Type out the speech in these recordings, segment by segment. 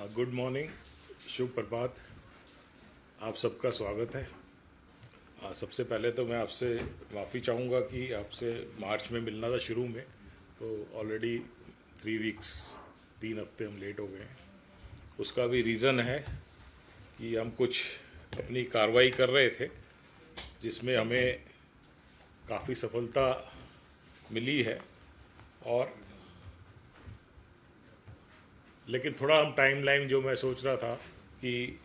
Good morning, शुभ प्रभात। आप सबका स्वागत है। सबसे पहले तो मैं आपसे माफ़ी चाहूँगा कि आपसे मार्च में मिलना था शुरू में, तो ऑलरेडी 3 वीक्स 3 हफ्ते हम लेट हो गए हैं। उसका भी रीज़न है कि हम कुछ अपनी कार्रवाई कर रहे थे जिसमें हमें काफ़ी सफलता मिली है, और लेकिन थोड़ा हम टाइमलाइन जो मैं सोच रहा था कि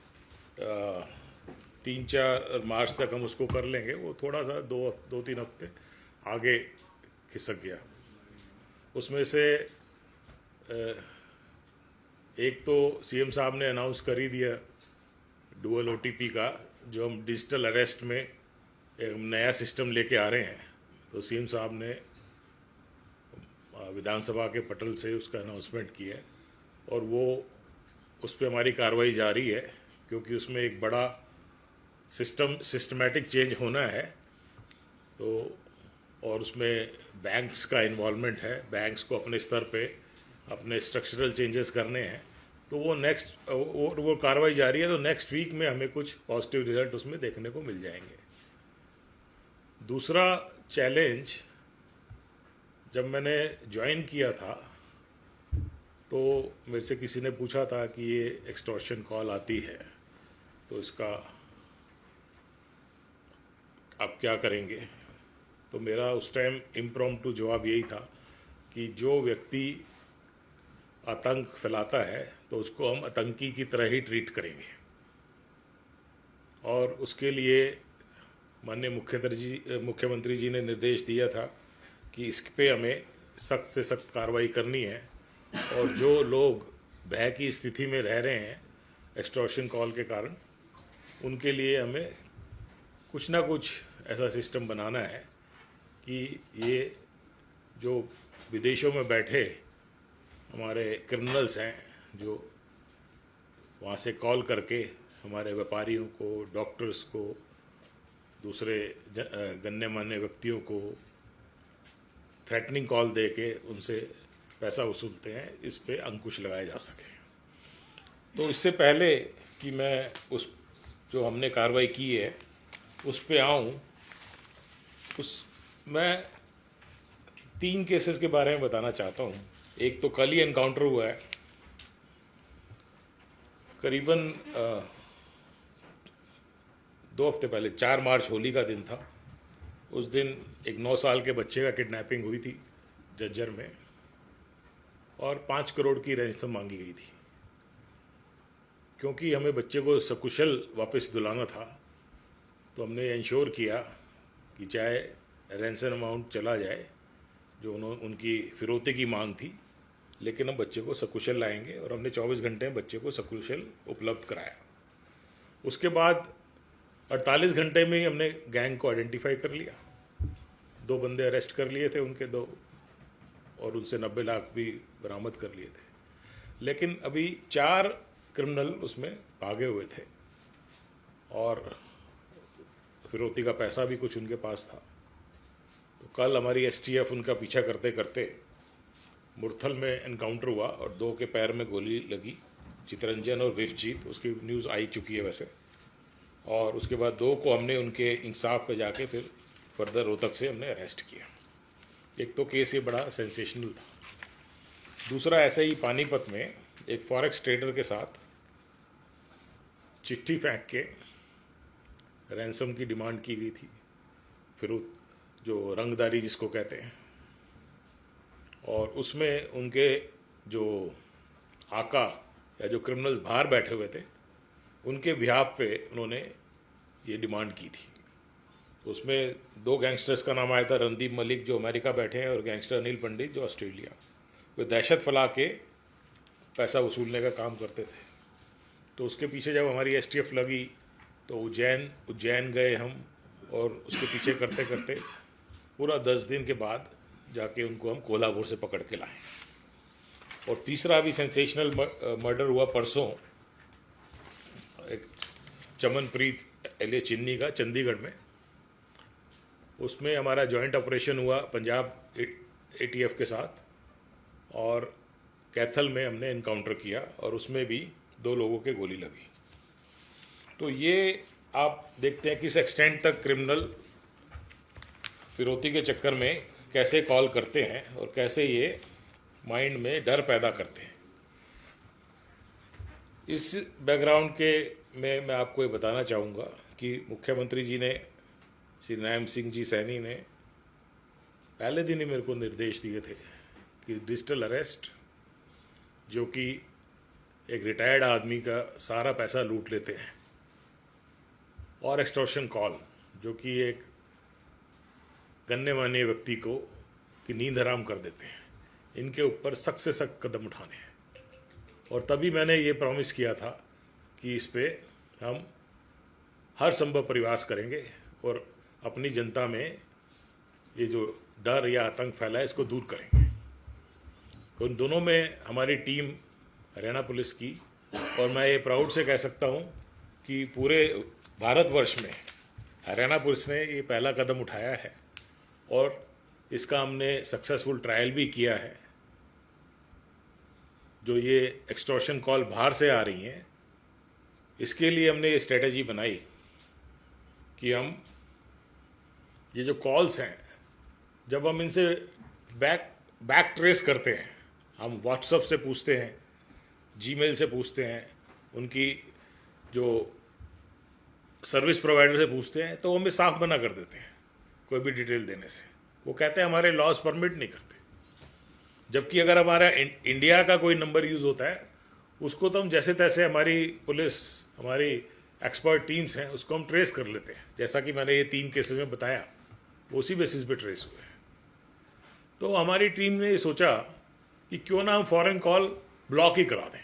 3-4 मार्च तक हम उसको कर लेंगे, वो थोड़ा सा 2-3 हफ्ते आगे खिसक गया। उसमें से एक तो सीएम साहब ने अनाउंस कर ही दिया डुअल ओटीपी का, जो हम डिजिटल अरेस्ट में एक नया सिस्टम लेके आ रहे हैं। तो सीएम साहब ने विधानसभा के पटल से उसका अनाउंसमेंट किया है, और वो उस पर हमारी कार्रवाई जारी है, क्योंकि उसमें एक बड़ा सिस्टमैटिक चेंज होना है। तो और उसमें बैंक्स का इन्वॉल्वमेंट है, बैंक्स को अपने स्तर पे अपने स्ट्रक्चरल चेंजेस करने हैं। तो वो कार्रवाई जारी है। तो नेक्स्ट वीक में हमें कुछ पॉजिटिव रिजल्ट उसमें देखने को मिल जाएंगे। दूसरा चैलेंज, जब मैंने ज्वाइन किया था तो मेरे से किसी ने पूछा था कि ये एक्सटॉर्शन कॉल आती है तो इसका आप क्या करेंगे। तो मेरा उस टाइम इम्प्रॉम्प्टू जवाब यही था कि जो व्यक्ति आतंक फैलाता है तो उसको हम आतंकी की तरह ही ट्रीट करेंगे, और उसके लिए माननीय मुख्यमंत्री जी ने निर्देश दिया था कि इस पे हमें सख्त से सख्त कार्रवाई करनी है। और जो लोग भय की स्थिति में रह रहे हैं एक्सटॉर्शन कॉल के कारण, उनके लिए हमें कुछ ना कुछ ऐसा सिस्टम बनाना है कि ये जो विदेशों में बैठे हमारे क्रिमिनल्स हैं, जो वहाँ से कॉल करके हमारे व्यापारियों को, डॉक्टर्स को, दूसरे गण्यमान्य व्यक्तियों को थ्रेटनिंग कॉल दे के उनसे पैसा वसूलते हैं, इस पे अंकुश लगाया जा सके। तो इससे पहले कि मैं उस जो हमने कार्रवाई की है उस पे आऊँ, मैं 3 केसेस के बारे में बताना चाहता हूँ। एक तो कल ही एनकाउंटर हुआ है, करीबन 2 हफ्ते पहले, 4 मार्च होली का दिन था। उस दिन एक 9 साल के बच्चे का किडनैपिंग हुई थी झज्जर में, और 5 करोड़ की रैंसम मांगी गई थी। क्योंकि हमें बच्चे को सकुशल वापस दिलाना था, तो हमने इंश्योर किया कि चाहे रैंसम अमाउंट चला जाए जो उनकी फिरौती की मांग थी, लेकिन हम बच्चे को सकुशल लाएंगे, और हमने 24 घंटे में बच्चे को सकुशल उपलब्ध कराया। उसके बाद 48 घंटे में ही हमने गैंग को आइडेंटिफाई कर लिया। 2 बंदे अरेस्ट कर लिए थे उनके, 2, और उनसे 90 लाख भी बरामद कर लिए थे। लेकिन अभी 4 क्रिमिनल उसमें भागे हुए थे, और फिरौती का पैसा भी कुछ उनके पास था। तो कल हमारी एसटीएफ उनका पीछा करते करते मुरथल में एनकाउंटर हुआ, और 2 के पैर में गोली लगी, चितरंजन और विश्वजीत। उसकी न्यूज़ आई चुकी है वैसे। और उसके बाद 2 को हमने उनके इंसाफ पे जाके फिर फर्दर रोहतक से हमने अरेस्ट किया। एक तो केस ये बड़ा सेंसेशनल था। दूसरा, ऐसे ही पानीपत में एक फॉरेक्स ट्रेडर के साथ चिट्ठी फेंक के रैंसम की डिमांड की गई थी, फिर जो रंगदारी जिसको कहते हैं। और उसमें उनके जो आका या जो क्रिमिनल्स बाहर बैठे हुए थे, उनके बिहाफ पे उन्होंने ये डिमांड की थी। उसमें 2 गैंगस्टर्स का नाम आया था, रणदीप मलिक जो अमेरिका बैठे हैं, और गैंगस्टर अनिल पंडित जो ऑस्ट्रेलिया। वे दहशत फैला के पैसा वसूलने का काम करते थे। तो उसके पीछे जब हमारी एसटीएफ लगी तो उज्जैन गए हम, और उसके पीछे करते करते पूरा 10 दिन के बाद जाके उनको हम कोल्हापुर से पकड़ के लाए। और तीसरा भी सेंसेशनल मर्डर हुआ परसों, एक चमनप्रीत एलिया चिन्नी का, चंडीगढ़ में। उसमें हमारा जॉइंट ऑपरेशन हुआ पंजाब एटीएफ के साथ, और कैथल में हमने इनकाउंटर किया, और उसमें भी 2 लोगों के गोली लगी। तो ये आप देखते हैं किस एक्सटेंट तक क्रिमिनल फिरौती के चक्कर में कैसे कॉल करते हैं और कैसे ये माइंड में डर पैदा करते हैं। इस बैकग्राउंड के में मैं आपको ये बताना चाहूँगा कि मुख्यमंत्री जी ने, श्री नैम सिंह जी सैनी ने पहले दिन ही मेरे को निर्देश दिए थे कि डिजिटल अरेस्ट, जो कि एक रिटायर्ड आदमी का सारा पैसा लूट लेते हैं, और एक्सटॉर्शन कॉल, जो कि एक गन्ने माने व्यक्ति को की नींद हराम कर देते हैं, इनके ऊपर सख्त से सख्त कदम उठाने हैं। और तभी मैंने ये प्रॉमिस किया था कि इस पे हम हर संभव प्रयास करेंगे और अपनी जनता में ये जो डर या आतंक फैला है इसको दूर करेंगे। तो उन दोनों में हमारी टीम हरियाणा पुलिस की, और मैं ये प्राउड से कह सकता हूँ कि पूरे भारतवर्ष में हरियाणा पुलिस ने ये पहला कदम उठाया है और इसका हमने सक्सेसफुल ट्रायल भी किया है। जो ये एक्सटॉर्शन कॉल बाहर से आ रही हैं, इसके लिए हमने ये स्ट्रेटजी बनाई कि हम ये जो कॉल्स हैं, जब हम इनसे बैक ट्रेस करते हैं, हम व्हाट्सएप से पूछते हैं, जीमेल से पूछते हैं, उनकी जो सर्विस प्रोवाइडर से पूछते हैं, तो वो हमें साफ मना कर देते हैं कोई भी डिटेल देने से। वो कहते हैं हमारे लॉज परमिट नहीं करते। जबकि अगर हमारा इंडिया का कोई नंबर यूज़ होता है, उसको तो हम जैसे तैसे, हमारी पुलिस, हमारी एक्सपर्ट टीम्स हैं, उसको हम ट्रेस कर लेते हैं। जैसा कि मैंने ये 3 केसेस में बताया, उसी बेसिस पे ट्रेस हुए। तो हमारी टीम ने ये सोचा कि क्यों ना हम फॉरेन कॉल ब्लॉक ही करा दें,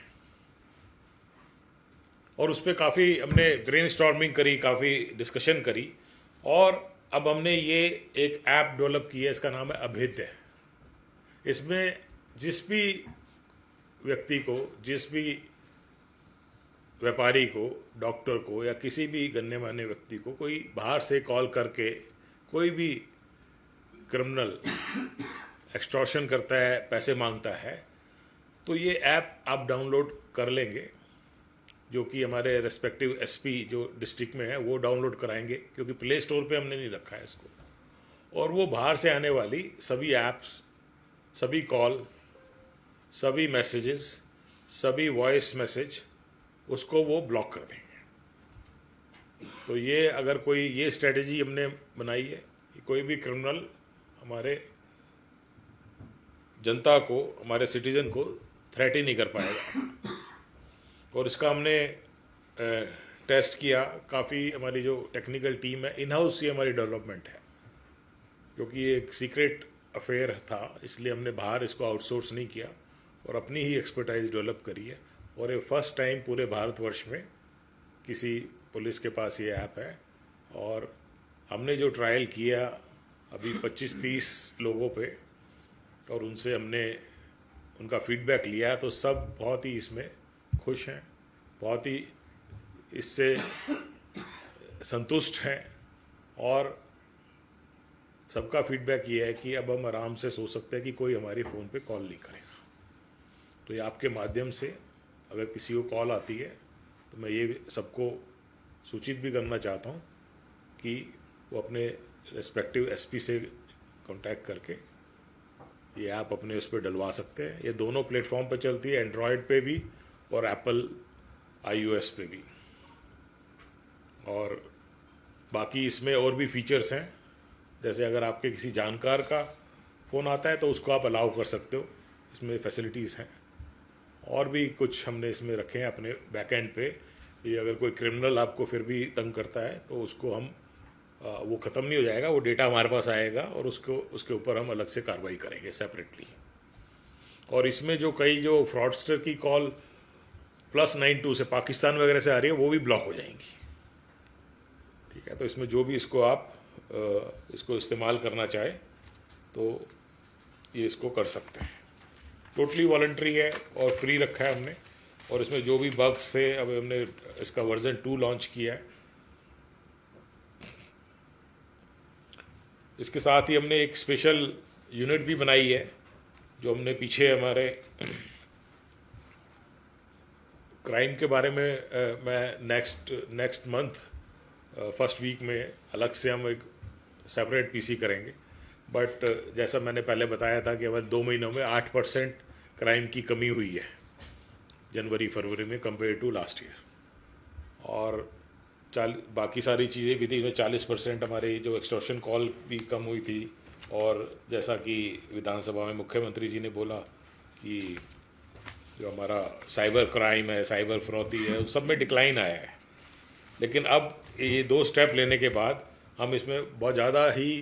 और उस पर काफ़ी हमने ब्रेनस्टॉर्मिंग करी, काफ़ी डिस्कशन करी, और अब हमने ये एक ऐप डेवलप की है, इसका नाम है अभेद्य। इसमें जिस भी व्यक्ति को, जिस भी व्यापारी को, डॉक्टर को, या किसी भी गण्य मान्य व्यक्ति को कोई बाहर से कॉल करके कोई भी क्रिमिनल एक्सटॉर्शन करता है, पैसे मांगता है, तो ये ऐप आप डाउनलोड कर लेंगे, जो कि हमारे रेस्पेक्टिव एसपी जो डिस्ट्रिक्ट में है वो डाउनलोड कराएंगे, क्योंकि प्ले स्टोर पे हमने नहीं रखा है इसको। और वो बाहर से आने वाली सभी ऐप्स, सभी कॉल, सभी मैसेजेस, सभी वॉइस मैसेज, उसको वो ब्लॉक कर देंगे। तो ये अगर कोई, ये स्ट्रेटजी हमने बनाई है कि कोई भी क्रिमिनल हमारे जनता को, हमारे सिटीजन को थ्रेट ही नहीं कर पाएगा। और इसका हमने टेस्ट किया। काफ़ी हमारी जो टेक्निकल टीम है, इन हाउस ये हमारी डेवलपमेंट है, क्योंकि ये एक सीक्रेट अफेयर था, इसलिए हमने बाहर इसको आउटसोर्स नहीं किया और अपनी ही एक्सपर्टाइज डेवलप करी है। और ये फर्स्ट टाइम पूरे भारतवर्ष में किसी पुलिस के पास ये ऐप है। और हमने जो ट्रायल किया अभी 25-30 लोगों पे, और उनसे हमने उनका फीडबैक लिया, तो सब बहुत ही इसमें खुश हैं, बहुत ही इससे संतुष्ट हैं, और सबका फीडबैक ये है कि अब हम आराम से सोच सकते हैं कि कोई हमारी फ़ोन पे कॉल नहीं करेगा। तो ये आपके माध्यम से अगर किसी को कॉल आती है, तो मैं ये सबको सूचित भी करना चाहता हूँ कि वो अपने रेस्पेक्टिव एसपी से कांटेक्ट करके ये ऐप अपने उस पर डलवा सकते हैं। ये दोनों प्लेटफॉर्म पर चलती है, एंड्रॉयड पे भी और एप्पल iOS पे भी। और बाकी इसमें और भी फीचर्स हैं, जैसे अगर आपके किसी जानकार का फ़ोन आता है तो उसको आप अलाउ कर सकते हो, इसमें फैसिलिटीज़ हैं। और भी कुछ हमने इसमें रखे हैं अपने बैकएंड पे। ये अगर कोई क्रिमिनल आपको फिर भी तंग करता है तो उसको हम वो ख़त्म नहीं हो जाएगा, वो डेटा हमारे पास आएगा और उसके ऊपर हम अलग से कार्रवाई करेंगे सेपरेटली। और इसमें जो कई जो फ्रॉडस्टर की कॉल +92 से पाकिस्तान वगैरह से आ रही है, वो भी ब्लॉक हो जाएंगी। ठीक है, तो इसमें जो भी इसको आप इसको इस्तेमाल करना चाहे तो ये इसको कर सकते हैं। टोटली वॉलंटरी है और फ्री रखा है हमने। और इसमें जो भी बग्स थे, अब हमने इसका वर्जन 2 लॉन्च किया है। इसके साथ ही हमने एक स्पेशल यूनिट भी बनाई है, जो हमने पीछे हमारे क्राइम के बारे में मैं नेक्स्ट मंथ फर्स्ट वीक में अलग से हम एक सेपरेट पीसी करेंगे। बट जैसा मैंने पहले बताया था कि हमारे 2 महीनों में 8% क्राइम की कमी हुई है जनवरी फरवरी में कंपेयर टू लास्ट ईयर। और बाकी सारी चीज़ें भी थी, इसमें 40% हमारे जो एक्सटॉर्शन कॉल भी कम हुई थी। और जैसा कि विधानसभा में मुख्यमंत्री जी ने बोला कि जो हमारा साइबर क्राइम है, साइबर फिरौती है, उस सब में डिक्लाइन आया है। लेकिन अब ये 2 स्टेप लेने के बाद हम इसमें बहुत ज़्यादा ही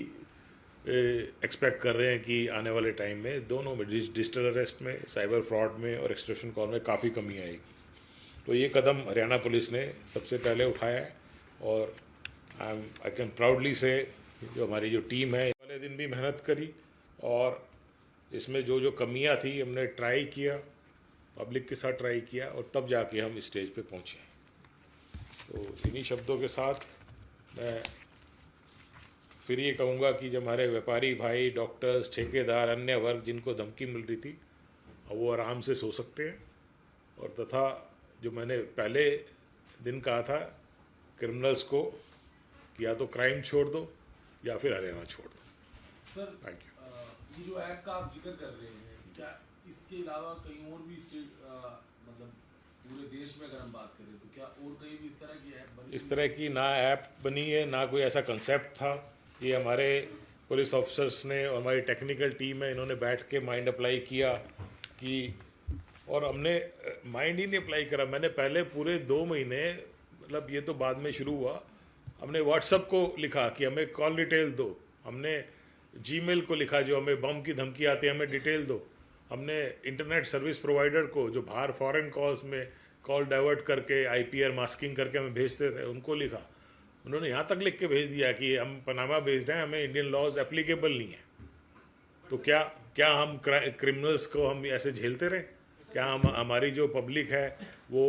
एक्सपेक्ट कर रहे हैं कि आने वाले टाइम में दोनों में, डिजिटल अरेस्ट में, साइबर फ्रॉड में और एक्सटॉर्शन कॉल में काफ़ी कमी आएगी। तो ये कदम हरियाणा पुलिस ने सबसे पहले उठाया है। और आई कैन प्राउडली से जो हमारी जो टीम है वाले दिन भी मेहनत करी, और इसमें जो जो कमियां थी हमने ट्राई किया, पब्लिक के साथ ट्राई किया, और तब जाके हम स्टेज पे पहुँचे। तो इन्हीं शब्दों के साथ मैं फिर ये कहूँगा कि जब हमारे व्यापारी भाई, डॉक्टर्स, ठेकेदार, अन्य वर्ग जिनको धमकी मिल रही थी, अब वो आराम से सो सकते हैं। और तथा जो मैंने पहले दिन कहा था क्रिमिनल्स को कि या तो क्राइम छोड़ दो या फिर हरियाणा छोड़ दो। Sir, thank you. ये जो ऐप का आप जिक्र कर रहे हैं, क्या इसके अलावा कहीं और भी स्टेट, मतलब पूरे देश में अगर हम बात करें तो क्या और कहीं भी इस तरह की ऐप बनी? इस तरह की ना ऐप बनी है, ना कोई ऐसा कंसेप्ट था। ये हमारे पुलिस ऑफिसर्स ने और हमारी टेक्निकल टीम है, इन्होंने बैठ के माइंड अप्लाई किया कि, और हमने माइंड ही नहीं अप्लाई करा। मैंने पहले पूरे 2 महीने, मतलब ये तो बाद में शुरू हुआ, हमने व्हाट्सएप को लिखा कि हमें कॉल डिटेल दो, हमने जीमेल को लिखा जो हमें बम की धमकी आती है हमें डिटेल दो, हमने इंटरनेट सर्विस प्रोवाइडर को जो बाहर फॉरेन कॉल्स में कॉल डाइवर्ट करके आईपीआर मास्किंग करके हमें भेजते थे उनको लिखा। उन्होंने यहाँ तक लिख के भेज दिया कि हम पनामा भेज रहे हैं, हमें इंडियन लॉज एप्लीकेबल नहीं है। तो क्या हम क्रिमिनल्स को हम ऐसे झेलते रहे? क्या हम, हमारी जो पब्लिक है वो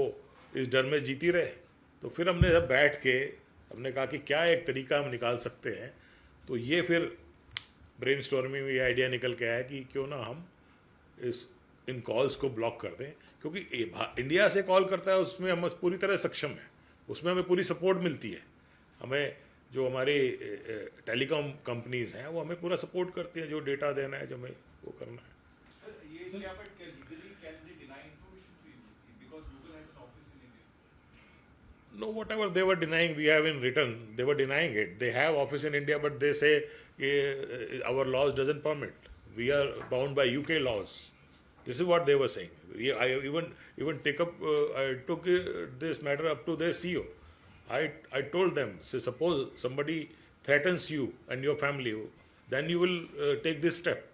इस डर में जीती रहे? तो फिर हमने जब बैठ के हमने कहा कि क्या एक तरीका हम निकाल सकते हैं। तो ये फिर ब्रेन स्टॉर्मिंग में ये आइडिया निकल के आया कि क्यों ना हम इन कॉल्स को ब्लॉक कर दें, क्योंकि इंडिया से कॉल करता है उसमें हम पूरी तरह सक्षम है, उसमें हमें पूरी सपोर्ट मिलती है। हमें जो हमारी टेलीकॉम कंपनीज हैं वो हमें पूरा सपोर्ट करती हैं, जो डेटा देना है, जो हमें वो करना है। No, whatever they were denying, we have in written. They were denying it. They have office in India, but they say our laws doesn't permit. We are bound by UK laws. This is what they were saying. I even took this matter up to their CEO. I told them, say, suppose somebody threatens you and your family, then you will take this step.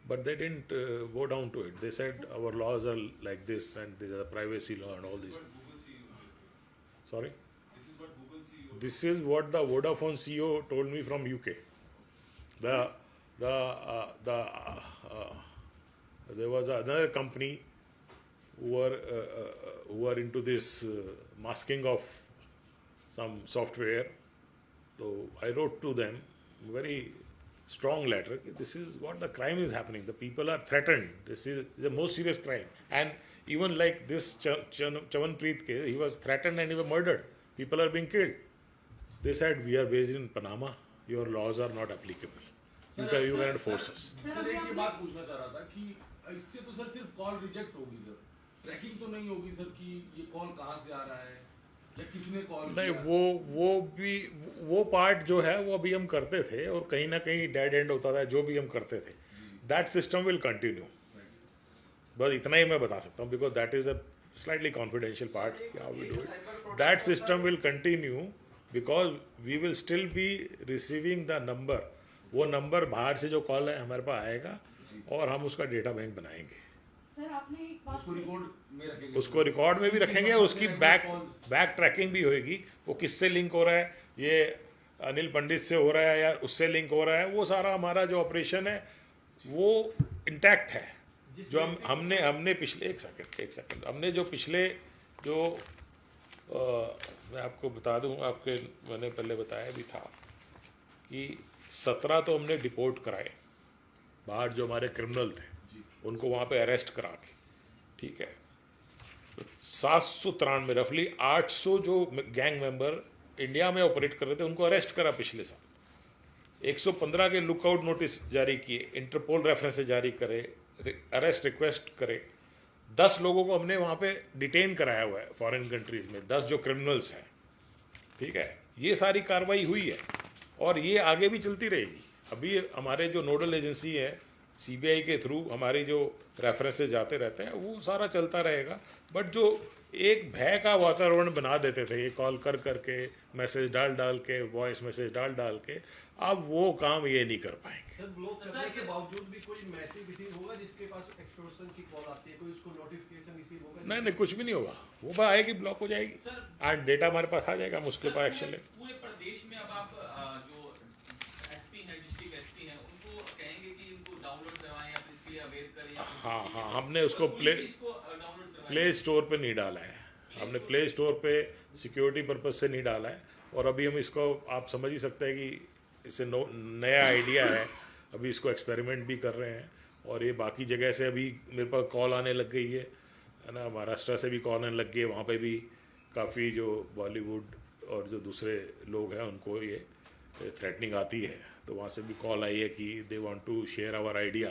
But they didn't go down to it. They said our laws are like this, and these are privacy law and all these. Sorry? This is what Google CEO. This is what the Vodafone CEO told me from UK. There was another company who were into this masking of some software. So I wrote to them a very strong letter. This is what the crime is happening. The people are threatened. This is the most serious crime. And even like this Chavanpreet case, he was threatened and he was murdered. People are being killed. They said, we are based in Panama. Your laws are not applicable. You cannot force us. Sir, एक ये बात पूछना चाह रहा था कि इससे तो सर सिर्फ कॉल रिजेक्ट होगी सर, ट्रैकिंग तो नहीं होगी सर कि ये कॉल कहाँ से आ रहा है या किसने कॉल नहीं, वो पार्ट जो है वो अभी हम करते थे, और कहीं ना कहीं डेड एंड होता था जो भी हम करते थे। That system will continue. बस इतना ही मैं बता सकता हूँ, because that is a slightly confidential part, how we do it. That system will continue because we will still be receiving the number. वो नंबर बाहर से जो कॉल है हमारे पास आएगा, और हम उसका डेटा बैंक बनाएंगे। सर, आपने एक बात उसको रिकॉर्ड में भी रखेंगे, और उसकी बैक ट्रैकिंग भी होएगी। वो किससे लिंक हो रहा है, ये अनिल पंडित से हो रहा है या उससे लिंक हो रहा है, वो सारा हमारा जो ऑपरेशन है वो इंटैक्ट है। जो हमने पिछले एक सेकंड हमने जो पिछले जो मैं आपको बता दूं, आपके मैंने पहले बताया भी था कि 17 तो हमने डिपोर्ट कराए बाहर, जो हमारे क्रिमिनल थे उनको वहाँ पे अरेस्ट करा के, ठीक है। 793 रफली 800 जो गैंग मेंबर इंडिया में ऑपरेट कर रहे थे उनको अरेस्ट करा पिछले साल। 115 के लुकआउट नोटिस जारी किए, इंटरपोल रेफरेंस जारी करे, अरेस्ट रिक्वेस्ट करे। 10 लोगों को हमने वहाँ पे डिटेन कराया हुआ है फॉरेन कंट्रीज में, 10 जो क्रिमिनल्स हैं, ठीक है। ये सारी कार्रवाई हुई है और ये आगे भी चलती रहेगी। अभी हमारे जो नोडल एजेंसी है सीबीआई के थ्रू हमारी जो रेफरेंसेज जाते रहते हैं वो सारा चलता रहेगा। बट जो एक भय का वातावरण बना देते थे, ये कॉल कर करके, मैसेज डाल डाल के, वॉइस मैसेज डाल डाल के, अब वो काम ये नहीं कर पाएंगे। सर ब्लॉक करने के बावजूद भी कोई मैसेज रिसीव होगा जिसके पास एक्सटॉर्शन की कॉल आती है, कोई उसको नोटिफिकेशन रिसीव होगा? नहीं नहीं, कुछ भी नहीं होगा, वो बात आएगी, ब्लॉक हो जाएगी एंड डेटा हमारे पास आ जाएगा, हम उसके पास एक्शन ले। पूरे प्रदेश में अब आप जो एसपी हैं, डिस्ट्रिक्ट एसपी हैं, उनको कहेंगे कि इनको डाउनलोड करवाएं या इसके लिए अवेयर करें? हाँ हाँ, हमने उसको प्ले स्टोर पे नहीं डाला है, हमने प्ले स्टोर पे सिक्योरिटी पर्पज से नहीं डाला है। और अभी हम इसको, आप समझ ही सकते हैं कि इससे नया आइडिया है, अभी इसको एक्सपेरिमेंट भी कर रहे हैं। और ये बाकी जगह से अभी मेरे पास कॉल आने लग गई है ना, महाराष्ट्र से भी कॉल आने लग गई है, वहाँ पे भी काफ़ी जो बॉलीवुड और जो दूसरे लोग हैं उनको ये थ्रेटनिंग आती है, तो वहाँ से भी कॉल आई है कि they want to share our idea.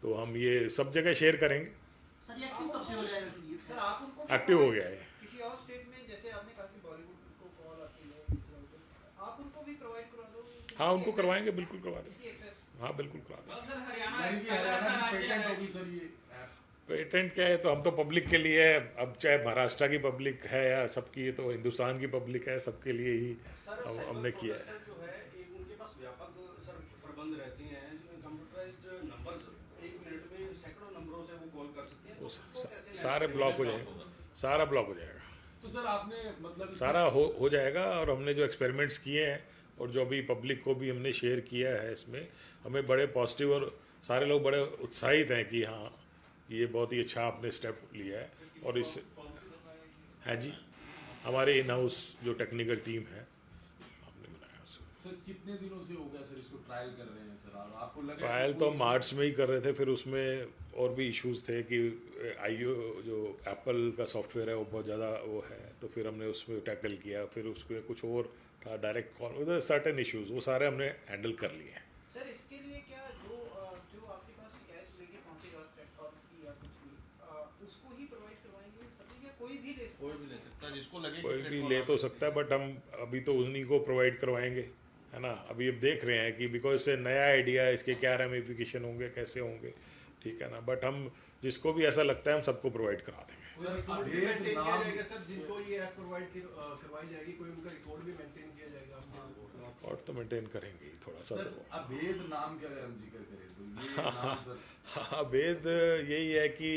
तो हम ये सब जगह शेयर करेंगे। सर ये एक्टिव कब से हो जाएगा? सर आप उनको एक्टिव हो गया है। किसी और स्टेट में, जैसे आपने कहा कि बॉलीवुड को कॉल आती है, आप उनको भी प्रोवाइड करवा दो? हाँ, उनको करवाएंगे, बिल्कुल करवा देंगे। इसकी एक्सेस हाँ, बिल्कुल करवा देंगे। सर हरियाणा यानी कि हरियाणा की पेटेंट होगी सर ये ऐप? पेटेंट क्या है, तो हम तो पब्लिक के लिए है। अब चाहे महाराष्ट्र की पब्लिक है या सबकी, ये तो हिंदुस्तान की पब्लिक है, सबके लिए ही हमने किया है। जो है एक उनके पास व्यापक सर प्रबंध रहते हैं, कंप्यूटराइज्ड नंबर्स, 1 मिनट में सैकड़ों नंबरों से वो कॉल कर सकते हैं। तो उसको कैसे सारे ब्लॉक हो जाएगा, सारा ब्लॉक हो जाएगा, तो सर आपने मतलब सारा हो जाएगा। और हमने जो एक्सपेरिमेंट्स किए हैं और जो अभी पब्लिक को भी हमने शेयर किया है, इसमें हमें बड़े पॉजिटिव और सारे लोग बड़े उत्साहित हैं कि हाँ, ये बहुत ही अच्छा आपने स्टेप लिया है। और इससे है जी, हमारे इन हाउस जो टेक्निकल टीम है हमने बनाया उसको। सर कितने दिनों से हो गया सर इसको ट्रायल कर रहे हैं सर? आपको लगा ट्रायल तो हम मार्च में ही कर रहे थे, फिर उसमें और भी इश्यूज थे कि आईओ जो एप्पल का सॉफ्टवेयर है वो बहुत ज़्यादा वो है, तो फिर हमने उसमें टैकल किया। फिर उसमें कुछ और था, डायरेक्ट कॉल, सर्टेन इश्यूज, वो सारे हमने हैंडल कर लिए हैं। सर इसके लिए क्या जो आपके पास शिकायत लेके पहुंचेगा प्लेटफॉर्म्स की या कुछ भी, उसको ही प्रोवाइड करवाएंगे सभी, या कोई भी ले सकता है? जिसको लगे कोई भी ले तो सकता है, बट हम अभी तो उन्हीं को प्रोवाइड करवाएंगे, है ना। अभी अब देख रहे हैं कि बिकॉज इससे नया आइडिया है, इसके क्या रेमिफिकेशन होंगे, कैसे होंगे, ठीक है ना। बट हम जिसको भी ऐसा लगता है हम सबको प्रोवाइड करा देंगे। सर रिकॉर्ड भी अभेद मेंटेन किया नाम जाएगा सर, जिनको ये ऐप प्रोवाइड करवाई जाएगी, कोई उनका रिकॉर्ड भी मेंटेन किया जाएगा? और तो मेंटेन करेंगे ही थोड़ा सा। सर तो अभेद नाम का अगर हम जिक्र करें तो ये नाम सर हाँ, भेद यही है कि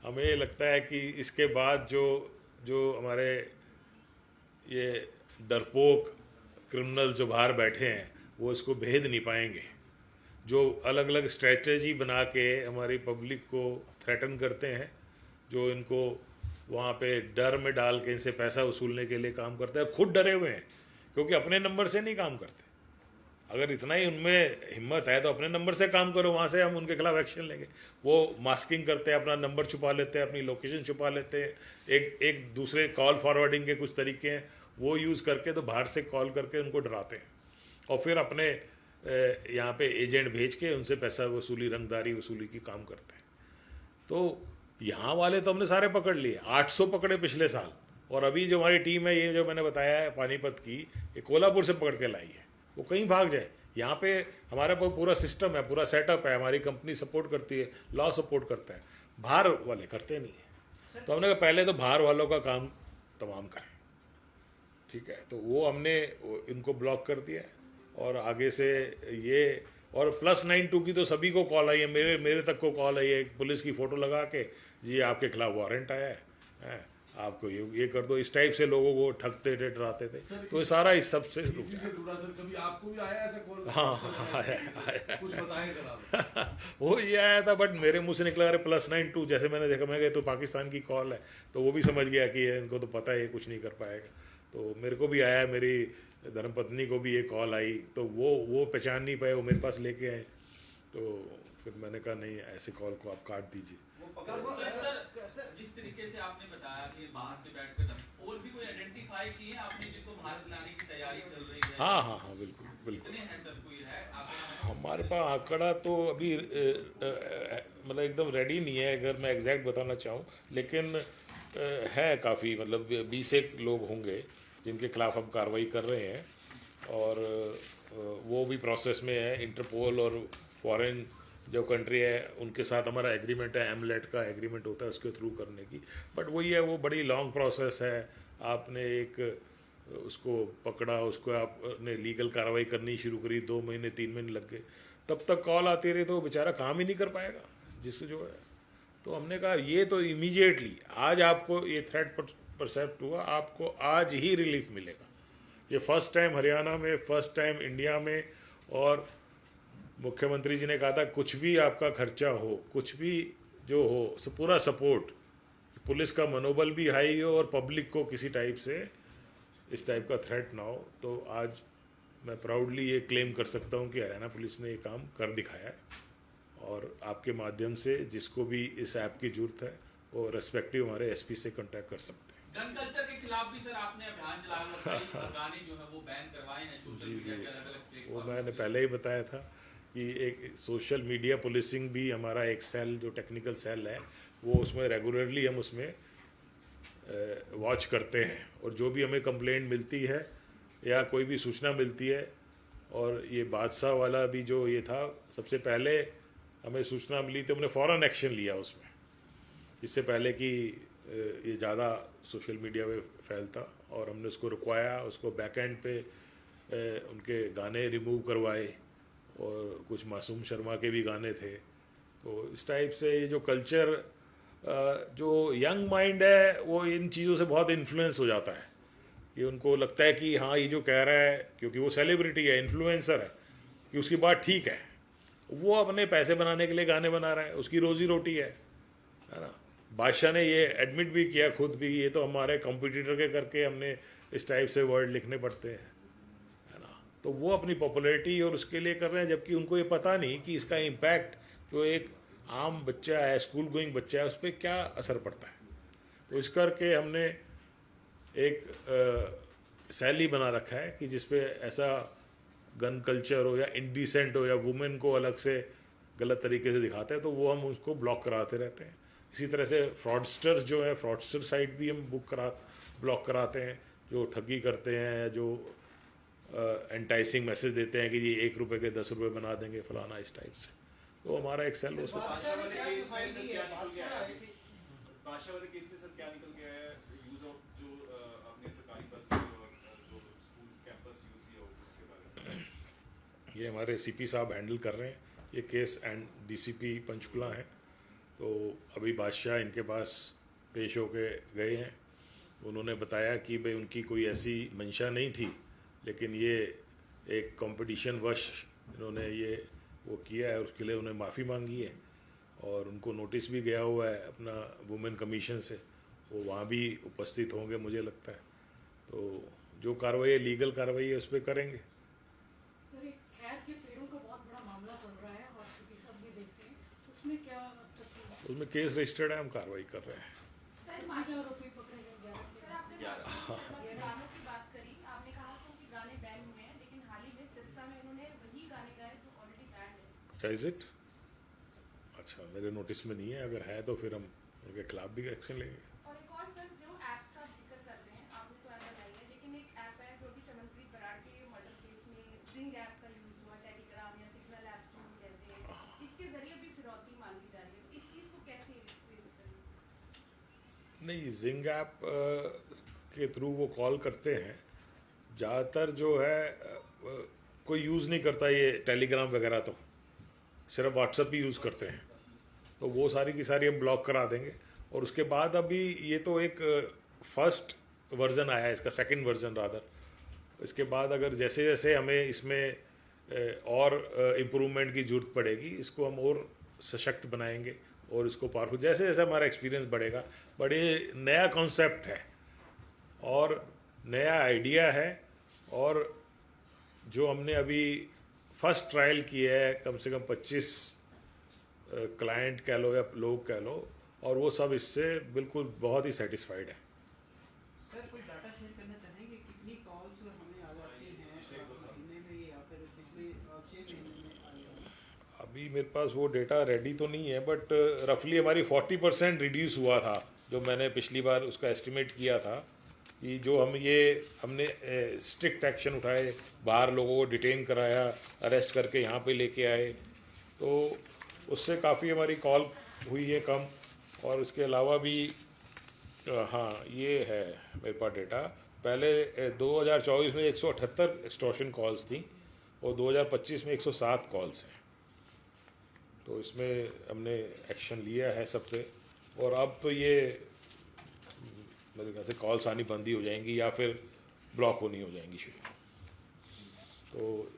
हमें लगता है कि इसके बाद जो हमारे ये डरपोक क्रिमिनल जो बाहर बैठे हैं वो इसको भेद नहीं पाएंगे। जो अलग अलग स्ट्रेटजी बना के हमारी पब्लिक को थ्रेटन करते हैं, जो इनको वहाँ पे डर में डाल के इनसे पैसा वसूलने के लिए काम करते हैं, खुद डरे हुए हैं क्योंकि अपने नंबर से नहीं काम करते। अगर इतना ही उनमें हिम्मत है तो अपने नंबर से काम करो, वहाँ से हम उनके खिलाफ एक्शन लेंगे। वो मास्किंग करते हैं, अपना नंबर छुपा लेते हैं, अपनी लोकेशन छुपा लेते हैं, एक दूसरे कॉल फॉरवर्डिंग के कुछ तरीके हैं वो यूज़ करके, तो बाहर से कॉल करके उनको डराते हैं और फिर अपने यहाँ पे एजेंट भेज के उनसे पैसा वसूली, रंगदारी वसूली की काम करते हैं। तो यहाँ वाले तो हमने सारे पकड़ लिए, 800 पकड़े पिछले साल। और अभी जो हमारी टीम है, ये जो मैंने बताया है पानीपत की, ये कोल्हापुर से पकड़ के लाई है। वो कहीं भाग जाए, यहाँ पे हमारे पास पूरा सिस्टम है, पूरा सेटअप है, हमारी कंपनी सपोर्ट करती है, लॉ सपोर्ट करता है, बाहर वाले करते नहीं है। तो हमने कहा पहले तो बाहर वालों का काम तमाम करें, ठीक है। तो वो हमने इनको ब्लॉक कर दिया है और आगे से ये, और +92 की तो सभी को कॉल आई है, मेरे तक को कॉल आई है, पुलिस की फ़ोटो लगा के, जी आपके खिलाफ वारंट आया है, आपको ये कर दो, इस टाइप से लोगों को ठगते थे, डराते थे। तो ये सारा इस सब से रुक इसी से जुड़ा सर, कभी आपको भी आया ऐसा कॉल? हाँ, आया। कुछ बताएं सर आप। वो ये आया था, बट मेरे मुंह से निकला अरे +92, जैसे मैंने देखा, मैं तो पाकिस्तान की कॉल है, तो वो भी समझ गया कि इनको तो पता है ये कुछ नहीं कर पाएगा। तो मेरे को भी आया, मेरी धर्मपत्नी को भी ये कॉल आई, तो वो पहचान नहीं पाए, वो मेरे पास लेके आए। तो फिर मैंने कहा नहीं, ऐसे कॉल को आप काट दीजिए। सर जिस तरीके से आपने बताया कि बाहर से बैठकर और भी कोई आइडेंटिफाई किए हैं आपने जिनको भारत लाने की तैयारी चल रही है? हाँ हाँ हाँ, बिल्कुल बिल्कुल। कितने हैं सर, कोई है आपके? हमारे पास आंकड़ा तो अभी मतलब एकदम रेडी नहीं है अगर मैं एग्जैक्ट बताना चाहूँ, लेकिन है काफ़ी, मतलब 20 एक लोग होंगे जिनके खिलाफ हम कार्रवाई कर रहे हैं, और वो भी प्रोसेस में है। इंटरपोल और फॉरेन जो कंट्री है उनके साथ हमारा एग्रीमेंट है, एमलेट का एग्रीमेंट होता है उसके थ्रू करने की, बट वही है, वो बड़ी लॉन्ग प्रोसेस है। आपने एक उसको पकड़ा, उसको आपने लीगल कार्रवाई करनी शुरू करी, 2 महीने 3 महीने लग गए, तब तक कॉल आती रही, तो वो बेचारा काम ही नहीं कर पाएगा जिसको जो है। तो हमने कहा ये तो इमीडिएटली आज आपको ये थ्रेट परसेप्ट हुआ, आपको आज ही रिलीफ मिलेगा। ये फर्स्ट टाइम हरियाणा में, फर्स्ट टाइम इंडिया में, और मुख्यमंत्री जी ने कहा था कुछ भी आपका खर्चा हो, कुछ भी जो हो, पूरा सपोर्ट, पुलिस का मनोबल भी हाई हो और पब्लिक को किसी टाइप से इस टाइप का थ्रेट ना हो। तो आज मैं प्राउडली ये क्लेम कर सकता हूँ कि हरियाणा पुलिस ने ये काम कर दिखाया है, और आपके माध्यम से जिसको भी इस ऐप की जरूरत है वो रेस्पेक्टिव हमारे एसपी से कांटेक्ट कर सकते हैं। गन कल्चर के खिलाफ भी सर आपने अभियान चलाया हुआ है, कई गाने जो है वो बैन करवाए हैं सोशल मीडिया के अलग-अलग प्लेटफॉर्म। वो मैंने पहले ही बताया था कि एक सोशल मीडिया पुलिसिंग भी हमारा एक सेल, जो टेक्निकल सेल है, वो उसमें रेगुलरली हम उसमें वॉच करते हैं, और जो भी हमें कंप्लेंट मिलती है या कोई भी सूचना मिलती है, और ये बादशाह वाला भी जो ये था, सबसे पहले हमें सूचना मिली तो हमने फ़ौरन एक्शन लिया उसमें, इससे पहले कि ये ज़्यादा सोशल मीडिया पे फैलता, और हमने उसको रुकवाया, उसको बैकएंड पे उनके गाने रिमूव करवाए, और कुछ मासूम शर्मा के भी गाने थे। तो इस टाइप से ये जो कल्चर, जो यंग माइंड है वो इन चीज़ों से बहुत इन्फ्लुएंस हो जाता है, कि उनको लगता है कि हाँ ये जो कह रहा है, क्योंकि वो सेलिब्रिटी है, इन्फ्लुएंसर है, कि उसकी बात ठीक है, वो अपने पैसे बनाने के लिए गाने बना रहा है, उसकी रोजी रोटी है ना। बादशाह ने ये एडमिट भी किया खुद भी, ये तो हमारे कंपटीटर के करके हमने इस टाइप से वर्ड लिखने पड़ते हैं, है ना। तो वो अपनी पॉपुलैरिटी और उसके लिए कर रहे हैं, जबकि उनको ये पता नहीं कि इसका इम्पैक्ट जो एक आम बच्चा है, स्कूल गोइंग बच्चा है, उस पर क्या असर पड़ता है। तो इस करके हमने एक सेल ही बना रखा है कि जिसपे ऐसा गन कल्चर हो या इंडिसेंट हो या वुमेन को अलग से गलत तरीके से दिखाते हैं, तो वो हम उसको ब्लॉक कराते रहते हैं। इसी तरह से फ्रॉडस्टर्स जो है, फ्रॉडस्टर साइट भी हम ब्लॉक कराते हैं, जो ठगी करते हैं, जो एंटाइसिंग मैसेज देते हैं कि जी 1 रुपये के 10 रुपये बना देंगे फलाना, इस टाइप से। तो हमारा एक सेल उसमें। बादशाह ने क्या सफाई दी है? बादशाह बादशाह वाले केस में सर क्या निकल गया है? यूज ऑफ जो अपने सरकारी बस की और जो स्कूल कैंपस यूज किया हो उसके बारे में। ये हमारे सीपी साहब हैंडल कर रहे हैं ये केस, एंड डीसीपी पंचकुला हैं। तो अभी बादशाह इनके पास पेश होके गए हैं, उन्होंने बताया कि भाई उनकी कोई ऐसी मंशा नहीं थी, लेकिन ये एक कंपटीशन वश इन्होंने ये वो किया है, उसके लिए उन्हें माफ़ी मांगी है, और उनको नोटिस भी गया हुआ है अपना वुमेन कमीशन से, वो वहाँ भी उपस्थित होंगे मुझे लगता है। तो जो कार्रवाई है, लीगल कार्रवाई है, उस पर करेंगे। सर, एक खैर के पेड़ों का बहुत बड़ा मामला चल रहा है और सीपी साहब भी देखते हैं, उसमें क्या उसमें केस रजिस्टर्ड है, हम कार्रवाई कर रहे हैं। सर, 5 आरोपी पकड़े गए। सर, आपने गानों की बात करी, आपने कहा था कि गाने बैन हुए हैं, लेकिन हाल ही में सिरसा में उन्होंने वही गाने गाए जो ऑलरेडी बैन है। अच्छा, इज इट? अच्छा, मेरे नोटिस में नहीं है, अगर है तो फिर हम उनके खिलाफ भी एक्शन लेंगे। और एक और सर, जो ऐप्स का जिक्र कर रहे हैं, आपने तो ऐप बनाई है, लेकिन एक ऐप है जो भी चमनप्रीत बराड़ के मर्डर केस में जिंग ऐप का यूज हुआ, टेलीग्राम या सिग्नल ऐप जो हम कहते हैं, इसके जरिए भी फिरौती मांगी जा रही है, तो इस चीज़ को कैसे फेस करें? नहीं, जिंग ऐप के थ्रू वो कॉल करते हैं, ज़्यादातर जो है कोई यूज़ नहीं करता ये टेलीग्राम वगैरह, तो सिर्फ व्हाट्सएप ही यूज़ करते हैं, तो वो सारी की सारी हम ब्लॉक करा देंगे। और उसके बाद अभी ये तो एक फर्स्ट वर्जन आया है, इसका सेकंड वर्जन रादर, इसके बाद अगर जैसे जैसे हमें इसमें और इम्प्रूवमेंट की ज़रूरत पड़ेगी, इसको हम और सशक्त बनाएंगे और इसको पावरफुल, जैसे जैसे हमारा एक्सपीरियंस बढ़ेगा। बड़े नया कॉन्सेप्ट है और नया आइडिया है, और जो हमने अभी फर्स्ट ट्रायल किया है, कम से कम 25 क्लाइंट कह लो या लोग कह लो, और वो सब इससे बिल्कुल बहुत ही सेटिस्फाइड है। सर कोई डाटा शेयर करना चाहेंगे, कितनी कॉल्स हमें आ जाती हैं महीने में या फिर पिछले 6 महीने में आई हैं? अभी मेरे पास वो डेटा रेडी तो नहीं है, बट रफली हमारी 40% रिड्यूस हुआ था, जो मैंने पिछली बार उसका एस्टिमेट किया था कि जो हमने स्ट्रिक्ट एक्शन उठाए, बाहर लोगों को डिटेन कराया, अरेस्ट करके यहाँ पे लेके आए, तो उससे काफ़ी हमारी कॉल हुई है कम। और उसके अलावा भी हाँ ये है मेरे पास डेटा, पहले 2024 में 178 एक्सटॉर्शन कॉल्स थी और 2025 में 107 कॉल्स हैं। तो इसमें हमने एक्शन लिया है सब पे, और अब तो ये मेरे ख्याल से कॉल्स आनी बंद ही हो जाएंगी या फिर ब्लॉक होनी हो जाएंगी शुरू। तो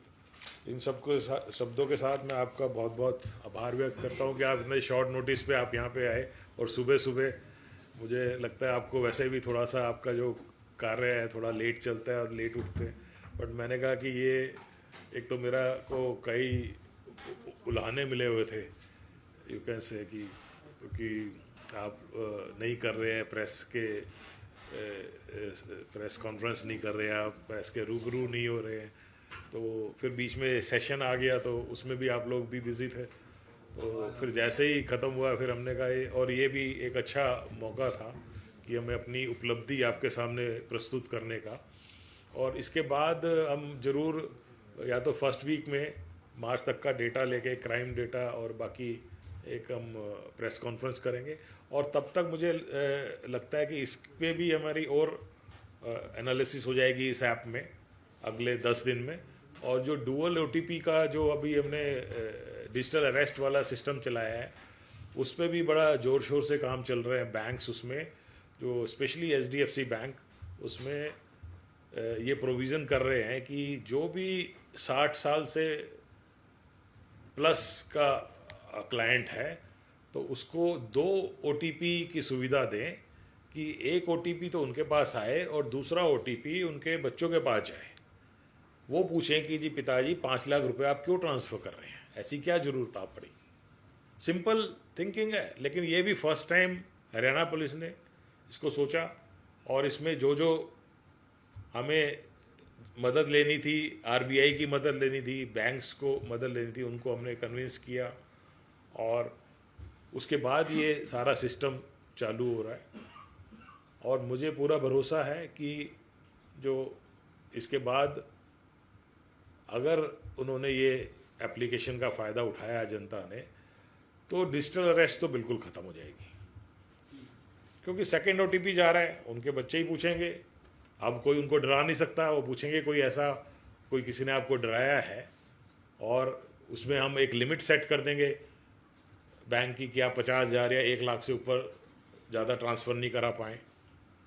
इन शब्दों के साथ मैं आपका बहुत बहुत आभार व्यक्त करता हूँ कि आप इतने शॉर्ट नोटिस पे आप यहाँ पे आए, और सुबह सुबह मुझे लगता है आपको वैसे भी थोड़ा सा आपका जो कार्य है थोड़ा लेट चलता है और लेट उठते हैं, बट मैंने कहा कि ये एक तो मेरा को कई उल्हाने मिले हुए थे यू कैन से कि क्योंकि आप नहीं कर रहे हैं प्रेस कॉन्फ्रेंस नहीं कर रहे हैं, आप प्रेस के रूबरू नहीं हो रहे हैं, तो फिर बीच में सेशन आ गया तो उसमें भी आप लोग भी बिज़ी थे। तो फिर जैसे ही ख़त्म हुआ फिर हमने कहा और ये भी एक अच्छा मौका था कि हमें अपनी उपलब्धि आपके सामने प्रस्तुत करने का। और इसके बाद हम ज़रूर या तो फर्स्ट वीक में मार्च तक का डेटा लेके क्राइम डेटा और बाकी एक हम प्रेस कॉन्फ्रेंस करेंगे, और तब तक मुझे लगता है कि इस पे भी हमारी और एनालिसिस हो जाएगी इस ऐप में अगले 10 दिन में। और जो डुअल ओटीपी का जो अभी हमने डिजिटल अरेस्ट वाला सिस्टम चलाया है उस पर भी बड़ा ज़ोर शोर से काम चल रहे हैं बैंक्स उसमें, जो स्पेशली HDFC बैंक उसमें ये प्रोविज़न कर रहे हैं कि जो भी 60 साल से प्लस का क्लाइंट है तो उसको 2 OTP की सुविधा दें कि एक OTP तो उनके पास आए और दूसरा OTP उनके बच्चों के पास जाए। वो पूछें कि जी पिताजी 5 लाख रुपए आप क्यों ट्रांसफ़र कर रहे हैं, ऐसी क्या ज़रूरत आ पड़ी। सिंपल थिंकिंग है, लेकिन ये भी फर्स्ट टाइम हरियाणा पुलिस ने इसको सोचा, और इसमें जो जो हमें मदद लेनी थी, RBI की मदद लेनी थी, बैंक्स को मदद लेनी थी, उनको हमने कन्विंस किया, और उसके बाद ये सारा सिस्टम चालू हो रहा है। और मुझे पूरा भरोसा है कि जो इसके बाद अगर उन्होंने ये एप्लीकेशन का फ़ायदा उठाया जनता ने, तो डिजिटल अरेस्ट तो बिल्कुल ख़त्म हो जाएगी, क्योंकि सेकंड OTP जा रहा है, उनके बच्चे ही पूछेंगे। अब कोई उनको डरा नहीं सकता, वो पूछेंगे कोई किसी ने आपको डराया है, और उसमें हम एक लिमिट सेट कर देंगे बैंक की कि आप 50,000 या 1 लाख से ऊपर ज़्यादा ट्रांसफ़र नहीं करा पाएँ।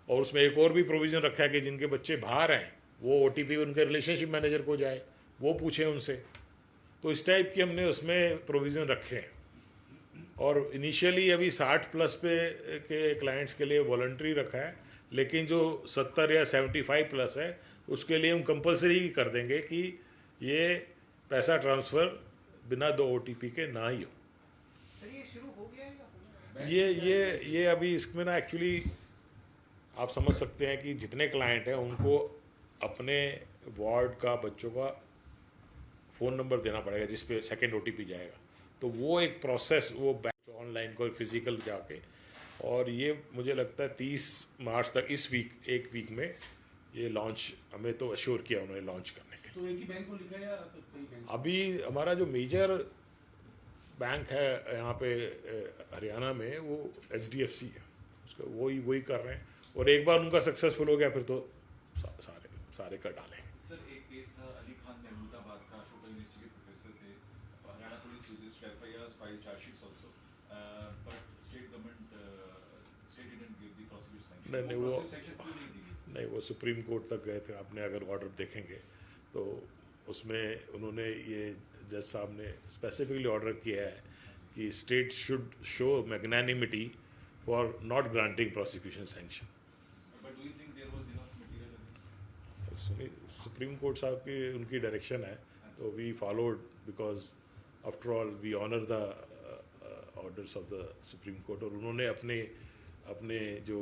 और उसमें एक और भी प्रोविज़न रखा है कि जिनके बच्चे बाहर हैं वो OTP उनके रिलेशनशिप मैनेजर को जाए, वो पूछें उनसे। तो इस टाइप की हमने उसमें प्रोविज़न रखे हैं। और इनिशियली अभी 60+ पे के क्लाइंट्स के लिए वॉलंटरी रखा है, लेकिन जो 70 या 75+ है उसके लिए हम कंपलसरी कर देंगे कि ये पैसा ट्रांसफ़र बिना 2 OTP के ना ही हो। सर ये शुरू हो गया है या ये अभी इसमें ना एक्चुअली आप समझ सकते हैं कि जितने क्लाइंट हैं उनको अपने वार्ड का बच्चों का फ़ोन नंबर देना पड़ेगा जिस पे सेकंड OTP जाएगा। तो वो एक प्रोसेस, वो बैंक ऑनलाइन कोई फिजिकल जाके, और ये मुझे लगता है 30 मार्च तक एक वीक में ये लॉन्च हमें तो अश्योर किया उन्होंने लॉन्च करने के। तो एक ही बैंक को लिखा है या सब कई बैंक? अभी हमारा जो मेजर बैंक है यहाँ पे हरियाणा में वो HDFC है, उसका वही कर रहे हैं, और एक बार उनका सक्सेसफुल हो गया फिर तो सारे कर डालें। सर एक केस था अली खान महमूदाबाद का, अशोका यूनिवर्सिटी के प्रोफेसर थे, Haryana police registered FIRs file chargesheets also, but state didn't give the prosecution sanction. नहीं वो सुप्रीम कोर्ट तक गए थे, आपने अगर ऑर्डर देखेंगे तो उसमें उन्होंने ये जज साहब ने स्पेसिफिकली ऑर्डर किया है कि state should show magnanimity for not granting prosecution sanction. But do you think there was enough material evidence? Supreme Court साहब की उनकी डायरेक्शन है, तो we followed because after all we honour the orders of the Supreme Court, और उन्होंने अपने अपने जो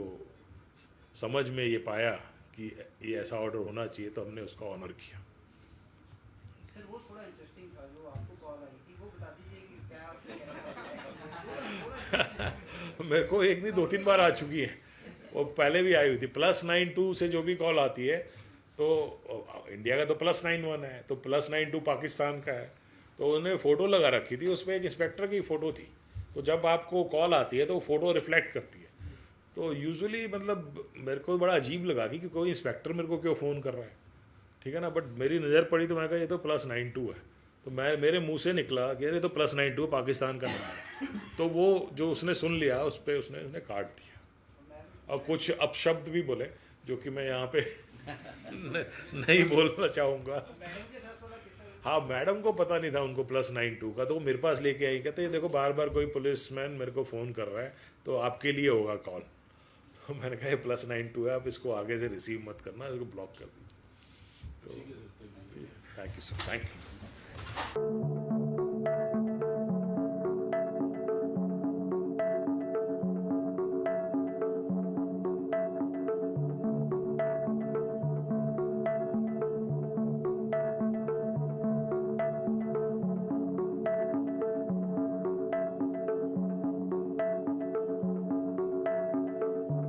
समझ में ये पाया कि ये ऐसा ऑर्डर होना चाहिए, तो हमने उसका ऑनर किया। सर वो थोड़ा इंटरेस्टिंग था जो आपको कॉल आई थी, वो बता दीजिए कि क्या आपको कहना है। मेरे को एक नहीं 2-3 बार आ चुकी है, वो पहले भी आई हुई थी। +92 से जो भी कॉल आती है, तो इंडिया का तो +91 है, तो +92 पाकिस्तान का है, तो उन्होंने फ़ोटो लगा रखी थी, उस पर एक इंस्पेक्टर की फ़ोटो थी। तो जब आपको कॉल आती है तो वो फ़ोटो रिफ्लेक्ट करती है। तो यूजुअली मतलब मेरे को बड़ा अजीब लगा कि कोई इंस्पेक्टर मेरे को क्यों फ़ोन कर रहा है, ठीक है ना। बट मेरी नज़र पड़ी तो मैंने कहा ये तो +92 है, तो मेरे मुंह से निकला कि अरे तो +92 पाकिस्तान का नंबर है। तो वो जो उसने सुन लिया, उस पर उसने काट दिया, और कुछ अपशब्द भी बोले जो कि मैं यहाँ पे नहीं बोलना चाहूँगा। मैडम के साथ थोड़ा किस्सा हाँ, मैडम को पता नहीं था उनको +92 का, तो वो मेरे पास लेके आई, कहते देखो बार बार कोई पुलिसमैन मेरे को फ़ोन कर रहा है, तो आपके लिए होगा कॉल। तो मैंने कहा ये +92 है, आप इसको आगे से रिसीव मत करना, इसको ब्लॉक कर दीजिए। तो thank you sir, thank you.